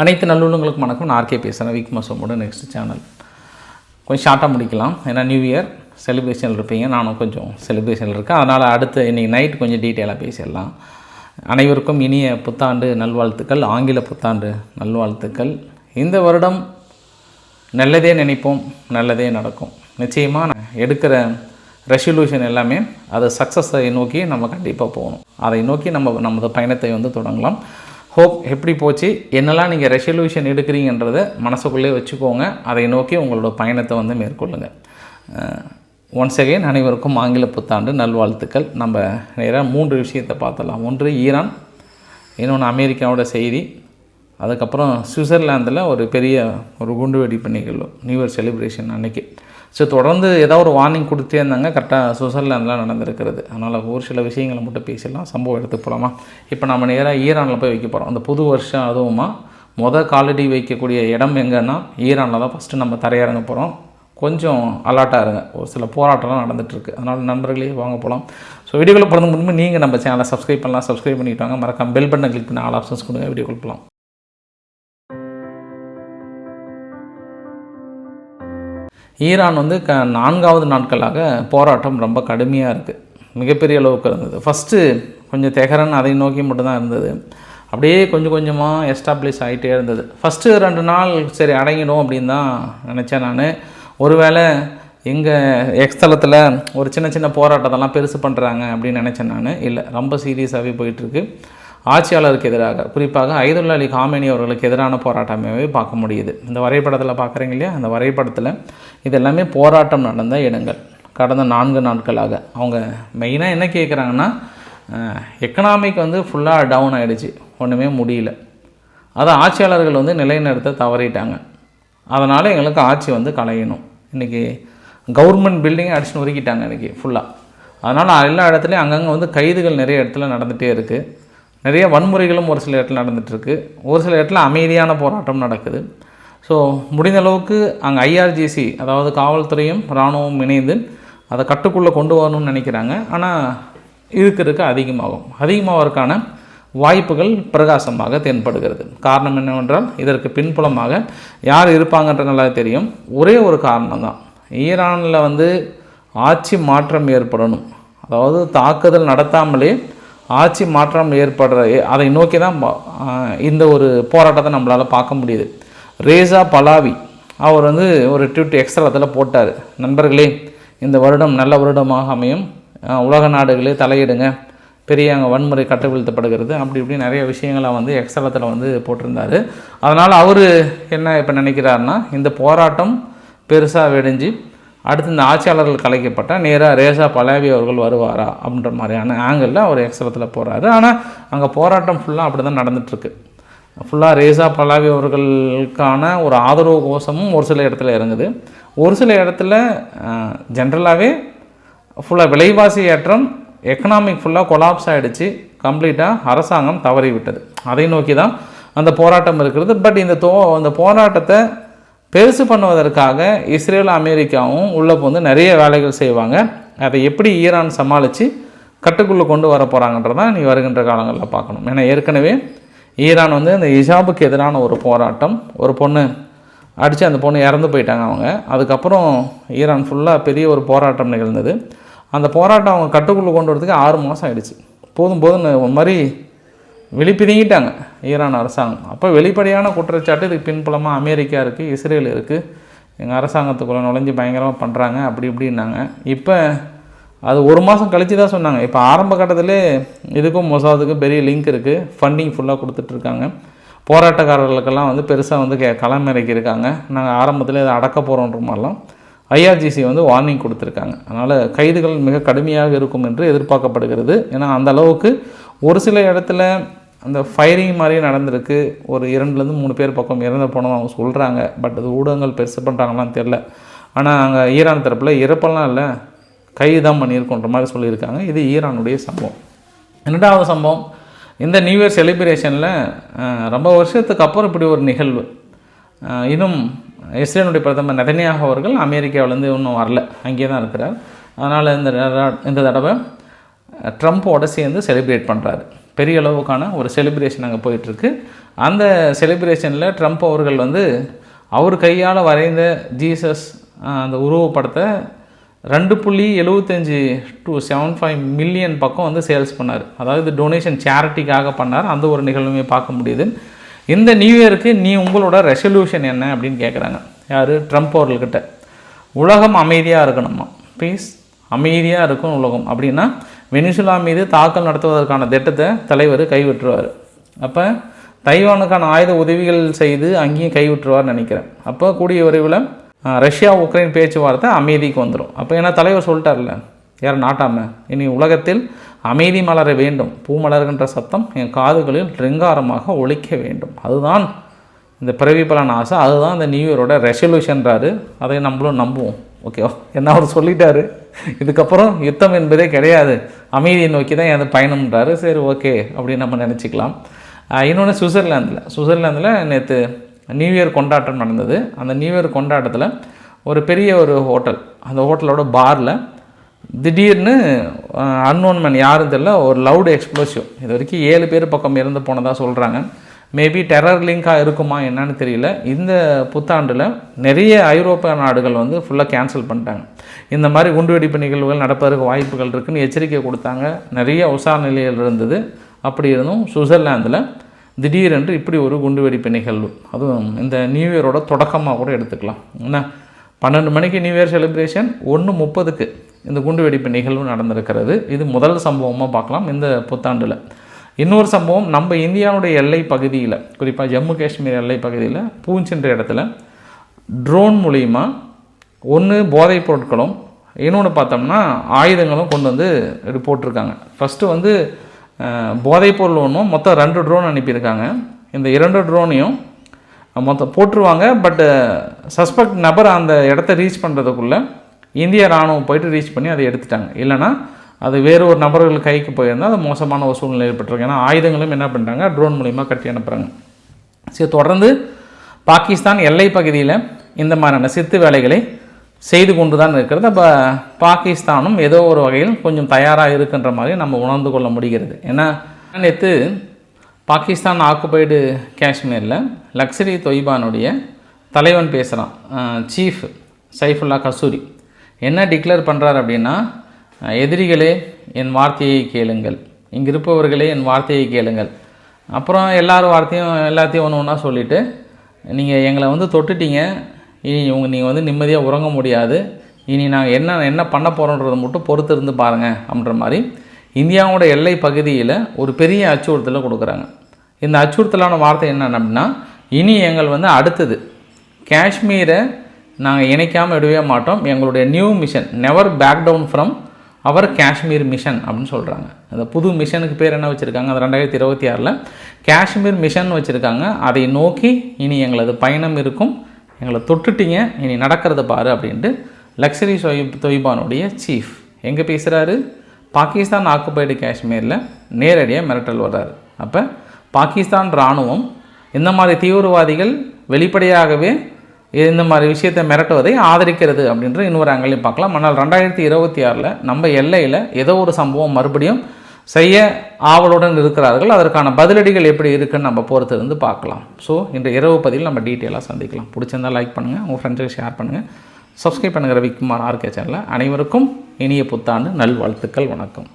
அனைத்து நல்லுள்ளங்களுக்கும் வணக்கம். நான் ஆர்கே பேசுகிறேன். வீக் மாசமோட நெக்ஸ்ட் சேனல் கொஞ்சம் ஷார்ட்டாக முடிக்கலாம். ஏன்னா நியூ இயர் செலிப்ரேஷனில் இருப்பீங்க, நானும் கொஞ்சம் செலிப்ரேஷனில் இருக்கேன். அதனால் அடுத்து இன்றைக்கி நைட் கொஞ்சம் டீட்டெயிலாக பேசிடலாம். அனைவருக்கும் இனிய புத்தாண்டு நல்வாழ்த்துக்கள், ஆங்கில புத்தாண்டு நல்வாழ்த்துக்கள். இந்த வருடம் நல்லதே நினைப்போம், நல்லதே நடக்கும். நிச்சயமாக நான் எடுக்கிற ரெசல்யூஷன் எல்லாமே அது சக்ஸஸை நோக்கி நம்ம கண்டிப்பாக போகணும். அதை நோக்கி நமது பயணத்தை தொடங்கலாம். ஹோப் எப்படி போச்சு, என்னெல்லாம் நீங்கள் ரெசல்யூஷன் எடுக்கிறீங்கன்றதை மனசுக்குள்ளே வச்சுக்கோங்க. அதை நோக்கி உங்களோட பயணத்தை மேற்கொள்ளுங்கள். ஒன்ஸ் அகெயின் அனைவருக்கும் ஆங்கில புத்தாண்டு நல்வாழ்த்துக்கள். நம்ம நேராக 3 விஷயத்தை பார்த்தலாம். ஒன்று ஈரான், இன்னொன்று அமெரிக்காவோட செய்தி, அதுக்கப்புறம் சுவிட்சர்லாந்தில் ஒரு பெரிய குண்டுவெடிப்பு நிகழ்வு நியூ இயர் செலிப்ரேஷன் அன்றைக்கி. ஸோ தொடர்ந்து ஏதாவது ஒரு வார்னிங் கொடுத்தே இருந்தாங்க. கரெக்டாக சுவிட்சர்லாந்தில் நடந்திருக்கிறது. அதனால் ஒரு சில விஷயங்களை மட்டும் பேசிடலாம். சம்பவம் எடுத்து போகலாமா? இப்போ நம்ம நேராக ஈரானில் போய் வைக்க போகிறோம். அந்த புது வருஷம் அதுவுமா காலடி வைக்கக்கூடிய இடம் எங்கன்னா ஈரானில் தான் ஃபஸ்ட்டு நம்ம தரையிறங்க போகிறோம். கொஞ்சம் அலர்ட்டாக இருங்க, ஒரு சில போராட்டம்லாம் நடந்துகிட்ருக்கு. அதனால் நண்பர்களே வாங்க போகலாம். ஸோ வீடியோக்குள்ளே பிறந்த முன்பு நீங்கள் நம்ம சேனலை சப்ஸ்கிரைப் பண்ணலாம். சப்ஸ்கிரைப் பண்ணிவிட்டாங்க, மறக்காம பெல் பட்டனை கிளிக் பண்ணி ஆல் ஆப்ஷன்ஸ் கொடுங்க. வீடியோக்குள்ள போகலாம். ஈரான் 4வது நாட்களாக போராட்டம் ரொம்ப கடுமையாக இருக்குது. மிகப்பெரிய அளவுக்கு இருந்தது. ஃபஸ்ட்டு கொஞ்சம் தெஹரான் அதை நோக்கி மட்டும்தான் இருந்தது. அப்படியே கொஞ்சம் கொஞ்சமாக எஸ்டாப்ளிஷ் ஆகிட்டே இருந்தது. ஃபஸ்ட்டு 2 நாள் சரி அடங்கிடும் அப்படின்னு தான் நினச்சேன் நான். ஒருவேளை எங்கள் எக்ஸ்தலத்தில் ஒரு சின்ன போராட்டத்தெல்லாம் பெருசு பண்ணுறாங்க அப்படின்னு நினச்சேன் நான். இல்லை, ரொம்ப சீரியஸாகவே போயிட்டுருக்கு. ஆட்சியாளருக்கு எதிராக, குறிப்பாக ஐதுல்லா அலி காமேனி அவர்களுக்கு எதிரான போராட்டமாகவே பார்க்க முடியுது. இந்த வரைபடத்தில் பார்க்குறீங்க இல்லையா, அந்த வரைபடத்தில் இது எல்லாமே போராட்டம் நடந்த இடங்கள் கடந்த 4 நாட்களாக. அவங்க மெயினாக என்ன கேட்குறாங்கன்னா, எக்கனாமிக் ஃபுல்லாக டவுன் ஆகிடுச்சு, ஒன்றுமே முடியல. அதை ஆட்சியாளர்கள் நிலைநிறுத்த தவறிட்டாங்க. அதனால் எங்களுக்கு ஆட்சி கலையணும். இன்றைக்கி கவர்மெண்ட் பில்டிங்கை அடிச்சு நொறுக்கிட்டாங்க இன்றைக்கி ஃபுல்லாக. அதனால் எல்லா இடத்துலையும் அங்கங்கே கைதுகள் நிறைய இடத்துல நடந்துகிட்டே இருக்குது. நிறைய வன்முறைகளும் ஒரு சில இடத்துல நடந்துகிட்ருக்கு. ஒரு சில இடத்துல அமைதியான போராட்டம் நடக்குது. ஸோ முடிந்த அளவுக்கு அங்கே ஐஆர்ஜிசி, அதாவது காவல்துறையும் இராணுவம் இணைந்து அதை கட்டுக்குள்ளே கொண்டு வரணும்னு நினைக்கிறாங்க. ஆனால் இருக்க அதிகமாகறதுக்கான வாய்ப்புகள் பிரகாசமாக தென்படுகிறது. காரணம் என்னவென்றால், இதற்கு பின்புலமாக யார் இருப்பாங்கன்ற நல்லா தெரியும். ஒரே ஒரு காரணம் தான், ஈரானில் ஆட்சி மாற்றம் ஏற்படணும். அதாவது தாக்குதல் நடத்தாமலே ஆட்சி மாற்றம் ஏற்படுற அதை நோக்கி தான் இந்த ஒரு போராட்டத்தை நம்மளால் பார்க்க முடியுது. ரேசா பலாவி அவர் ஒரு ட்வீட் எக்ஸ்ட்ராத்தில் போட்டார், நண்பர்களே இந்த வருடம் நல்ல வருடமாக அமையும், உலக நாடுகளே தலையிடுங்க, பெரிய அங்கே வன்முறை கட்டவிழ்த்தப்படுகிறது, அப்படி இப்படி நிறைய விஷயங்களை எக்ஸ்ட்ராத்தில் போட்டிருந்தார். அதனால் அவர் என்ன இப்போ நினைக்கிறாருன்னா, இந்த போராட்டம் பெருசாக வெடிஞ்சு அடுத்து இந்த ஆட்சியாளர்கள் கலைக்கப்பட்டால் நேராக ரேசா பலாவி அவர்கள் வருவாரா அப்படின்ற மாதிரியான ஆங்கிளில் அவர் எக்ஸ்ட்ராத்தில் போகிறாரு. ஆனால் அங்கே போராட்டம் ஃபுல்லாக அப்படி தான் நடந்துகிட்ருக்கு. ஃபுல்லாக ரேசா பலாவி அவர்களுக்கான ஒரு ஆதரவு கோஷமும் ஒரு சில இடத்துல இறங்குது. ஒரு சில இடத்துல ஜென்ரலாகவே ஃபுல்லாக விலைவாசி ஏற்றம், எக்கனாமிக் ஃபுல்லாக கொலாப்ஸ் ஆகிடுச்சு, கம்ப்ளீட்டாக அரசாங்கம் தவறிவிட்டது. அதை நோக்கி தான் அந்த போராட்டம் இருக்கிறது. பட் இந்த போராட்டத்தை பெருசு பண்ணுவதற்காக இஸ்ரேல் அமெரிக்காவும் உள்ளே நிறைய வேலைகள் செய்வாங்க. அதை எப்படி ஈரான் சமாளித்து கட்டுக்குள்ளே கொண்டு வர போகிறாங்கன்றதான் நீ வருகின்ற காலங்களில் பார்க்கணும். ஏன்னா ஏற்கனவே ஈரான் இந்த ஹிஜாபுக்கு எதிரான ஒரு போராட்டம், ஒரு பொண்ணு அடித்து அந்த பொண்ணு இறந்து போயிட்டாங்க அவங்க. அதுக்கப்புறம் ஈரான் ஃபுல்லாக பெரிய ஒரு போராட்டம் நிகழ்ந்தது. அந்த போராட்டம் அவங்க கட்டுக்குள்ளே கொண்டு வரதுக்கு 6 மாதம் ஆகிடுச்சு. போதும்னு ஒரு மாதிரி வெளிப்பிதுங்கிட்டாங்க ஈரான் அரசாங்கம். அப்போ வெளிப்படையான குற்றச்சாட்டு இதுக்கு பின்புலமாக அமெரிக்கா இருக்குது, இஸ்ரேல் இருக்குது, எங்கள் அரசாங்கத்துக்குள்ளே நுழைஞ்சு பயங்கரமாக பண்ணுறாங்க அப்படி இப்படின்னாங்க. இப்போ அது 1 மாதம் கழித்து தான் சொன்னாங்க. இப்போ ஆரம்ப கட்டத்திலே இதுக்கும் மொசாதுக்கும் பெரிய லிங்க் இருக்குது, ஃபண்டிங் ஃபுல்லாக கொடுத்துட்ருக்காங்க. போராட்டக்காரர்களுக்கெல்லாம் பெருசாக களமிறக்கியிருக்காங்க. நாங்கள் ஆரம்பத்தில் இதை அடக்க போகிறோன்ற மாதிரிலாம் ஐஆர்ஜிசி வார்னிங் கொடுத்துருக்காங்க. அதனால் கைதுகள் மிக கடுமையாக இருக்கும் என்று எதிர்பார்க்கப்படுகிறது. ஏன்னா அந்த அளவுக்கு ஒரு சில இடத்துல அந்த ஃபயரிங் மாதிரியே நடந்திருக்கு. ஒரு 2-3 பேர் பக்கம் இறந்து போனோம் அவங்க சொல்கிறாங்க. பட் அது ஊடகங்கள் பெருசு பண்ணுறாங்களான்னு தெரில. ஆனால் அங்கே ஈரான் தரப்பில் இறப்பெல்லாம் இல்லை, கைது தான் பண்ணியிருக்கோன்ற மாதிரி சொல்லியிருக்காங்க. இது ஈரானுடைய சம்பவம். 2வது சம்பவம், இந்த நியூ இயர் செலிப்ரேஷனில் ரொம்ப வருஷத்துக்கு அப்புறம் இப்படி ஒரு நிகழ்வு. இன்னும் இஸ்ரேலுடைய பிரதமர் நெதன்யாகு அவர்கள் அமெரிக்காவிலேருந்து இன்னும் வரல, அங்கேயே தான் இருக்கிறார். அதனால் இந்த தடவை ட்ரம்ப்போடு சேர்ந்து செலிப்ரேட் பண்ணுறாரு. பெரிய அளவுக்கான ஒரு செலிப்ரேஷன் அங்கே போயிட்டுருக்கு. அந்த செலிப்ரேஷனில் ட்ரம்ப் அவர்கள் வந்து அவர் கையால் வரைந்த ஜீசஸ் அந்த உருவப்படத்தை 2.75 to 75 மில்லியன் பக்கம் வந்து சேல்ஸ் பண்ணார். அதாவது டொனேஷன் சேரிட்டிக்காக பண்ணார். அந்த ஒரு நிகழ்வுமே பார்க்க முடியுது. இந்த நியூ இயருக்கு நீ உங்களோட ரெசல்யூஷன் என்ன அப்படின்னு கேட்குறாங்க. யார்? ட்ரம்ப் அவர்கள்கிட்ட. உலகம் அமைதியாக இருக்கணுமா, ப்ளீஸ் அமைதியாக இருக்கும் உலகம் அப்படின்னா வெனிசுலா மீது தாக்கல் நடத்துவதற்கான திட்டத்தை தலைவர் கைவிட்டுருவார். அப்போ தைவானுக்கான ஆயுத உதவிகள் செய்து அங்கேயும் கைவிட்டுருவார்னு நினைக்கிறேன். அப்போ கூடிய விரைவில் ரஷ்யா உக்ரைன் பேச்சுவார்த்தை அமைதிக்கு வந்துடும். அப்போ ஏன்னா தலைவர் சொல்லிட்டார்ல, யார் நாட்டாமல், இனி உலகத்தில் அமைதி மலர வேண்டும், பூ மலர்கின்ற சத்தம் என் காதுகளில் ரிங்காரமாக ஒலிக்க வேண்டும், அதுதான் இந்த பிறவி பலன் ஆசை, அதுதான் இந்த நியூ இயரோட ரெசல்யூஷன்றாரு. அதை நம்மளும் நம்புவோம். ஓகேவா? என்ன அவர் சொல்லிட்டாரு, இதுக்கப்புறம் யுத்தம் என்பதே கிடையாது, அமைதியை நோக்கி தான் எது பயணம்ன்றாரு. சரி, ஓகே அப்படின்னு நம்ம நினச்சிக்கலாம். இன்னொன்று சுவிட்சர்லாந்தில் நேற்று நியூ இயர் கொண்டாட்டம் நடந்தது. அந்த நியூ இயர் கொண்டாட்டத்தில் ஒரு பெரிய ஒரு ஹோட்டல், அந்த ஹோட்டலோட பாரில் திடீர்னு அன்னோன் மேன் யாரும் தெரியல ஒரு லவுடு எக்ஸ்ப்ளோசிவ். இது வரைக்கும் 7 பேர் பக்கம் இறந்து போனதாக சொல்கிறாங்க. மேபி டெரர் லிங்காக இருக்குமா என்னன்னு தெரியல. இந்த புத்தாண்டில் நிறைய ஐரோப்பிய நாடுகள் வந்து ஃபுல்லாக கேன்சல் பண்ணிட்டாங்க. இந்த மாதிரி குண்டுவெடிப்பு நிகழ்வுகள் நடப்பதற்கு வாய்ப்புகள் இருக்குதுன்னு எச்சரிக்கை கொடுத்தாங்க. நிறைய உஷார் நிலையில் இருந்தது. அப்படி இருந்தும் சுவிட்சர்லாந்தில் திடீரென்று இப்படி ஒரு குண்டுவெடிப்பு நிகழ்வு, அதுவும் இந்த நியூ இயரோட தொடக்கமாக கூட எடுத்துக்கலாம். என்ன 12 மணிக்கு நியூ இயர் செலிப்ரேஷன், 1:30க்கு இந்த குண்டுவெடிப்பு நிகழ்வு நடந்திருக்கிறது. இது முதல் சம்பவமாக பார்க்கலாம் இந்த புத்தாண்டில். இன்னொரு சம்பவம், நம்ம இந்தியாவுடைய எல்லை பகுதியில், குறிப்பாக ஜம்மு காஷ்மீர் எல்லை பகுதியில் பூஞ்சின்ற இடத்துல ட்ரோன் மூலிமா ஒன்று போதைப் பொருட்களும், இன்னொன்று பார்த்தோம்னா ஆயுதங்களும் கொண்டு வந்து போட்டிருக்காங்க. ஃபஸ்ட்டு வந்து போதைப்பொருள் ஒன்றும் மொத்தம் 2 ட்ரோன் அனுப்பியிருக்காங்க. இந்த 2 ட்ரோனையும் மொத்தம் போட்டுருவாங்க. பட்டு சஸ்பெக்ட் நபர் அந்த இடத்த ரீச் பண்ணுறதுக்குள்ளே இந்திய இராணுவம் போயிட்டு ரீச் பண்ணி அதை எடுத்துட்டாங்க. இல்லைனா அது வேறு ஒரு நபர்கள் கைக்கு போயிருந்தால் அது மோசமான ஒரு சூழ்நிலை ஏற்பட்டிருக்கு. ஏன்னா ஆயுதங்களும் என்ன பண்ணுறாங்க, ட்ரோன் மூலிமா கட்டி அனுப்புகிறாங்க. சரி, தொடர்ந்து பாகிஸ்தான் எல்லை பகுதியில் இந்த மாதிரியான சித்து வேலைகளை செய்து கொண்டு தான் இருக்கிறது. அப்போ பாகிஸ்தானும் ஏதோ ஒரு வகையில் கொஞ்சம் தயாராக இருக்குன்ற மாதிரி நம்ம உணர்ந்து கொள்ள முடிகிறது. ஏன்னா நேற்று பாகிஸ்தான் ஆக்குபைடு காஷ்மீரில் லக்ஸரி தொய்பானுடைய தலைவன் பேசுகிறான், சீஃப் சைஃபுல்லா கசூரி. என்ன டிக்ளேர் பண்ணுறார் அப்படின்னா, எதிரிகளே என் வார்த்தையை கேளுங்கள், இங்கே இருப்பவர்களே என் வார்த்தையை கேளுங்கள். அப்புறம் எல்லாத்தையும் ஒன்று ஒன்றா சொல்லிவிட்டு, நீங்கள் எங்களை வந்து தொட்டுட்டீங்க, இனி நீங்கள் வந்து நிம்மதியாக உறங்க முடியாது, இனி நாங்கள் என்ன பண்ண போகிறோன்றதை மட்டும் பொறுத்து இருந்து பாருங்கள் அப்படின்ற மாதிரி இந்தியாவோட எல்லை பகுதியில் ஒரு பெரிய அச்சுறுத்தலை கொடுக்குறாங்க. இந்த அச்சுறுத்தலான வார்த்தை என்னென்ன அப்படின்னா, இனி எங்கள் வந்து அடுத்தது காஷ்மீரை நாங்கள் இணைக்காமல் விடவே மாட்டோம், எங்களுடைய new mission never back down from our Kashmir mission அப்படின்னு சொல்கிறாங்க. அந்த புது மிஷனுக்கு பேர் என்ன வச்சுருக்காங்க, அது 2026 காஷ்மீர் மிஷன் வச்சுருக்காங்க. அதை நோக்கி இனி எங்களது பயணம் இருக்கும், எங்களை தொட்டுட்டீங்க, இனி நடக்கிறத பாரு அப்படின்ட்டு லக்ஸரி தொய்பானுடைய சீஃப் எங்கே பேசுகிறாரு, பாகிஸ்தான் ஆக்குபைடு காஷ்மீரில் நேரடியாக மிரட்டல் வர்றாரு. அப்போ பாகிஸ்தான் இராணுவம் இந்த மாதிரி தீவிரவாதிகள் வெளிப்படையாகவே இந்த மாதிரி விஷயத்தை மிரட்டுவதை ஆதரிக்கிறது அப்படின்ற இன்னொரு ஆங்கிலையும் பார்க்கலாம். ஆனால் 2026 நம்ம எல்லையில் ஏதோ ஒரு சம்பவம் மறுபடியும் செய்ய ஆவலுடன் இருக்கிறார்கள். அதற்கான பதிலடிகள் எப்படி இருக்குன்னு நம்ம பொறுத்து இருந்து பார்க்கலாம். ஸோ இந்த இரவு பதிவில் நம்ம டீட்டெயிலாக சந்திக்கலாம். பிடிச்சிருந்தால் லைக் பண்ணுங்கள், உங்கள் ஃப்ரெண்ட்ஸுக்கு ஷேர் பண்ணுங்கள், சப்ஸ்கிரைப் பண்ணுங்கள் ரவிக்குமார் ஆர்கே சேனலில். அனைவருக்கும் இனிய புத்தாண்டு நல்வாழ்த்துக்கள். வணக்கம்.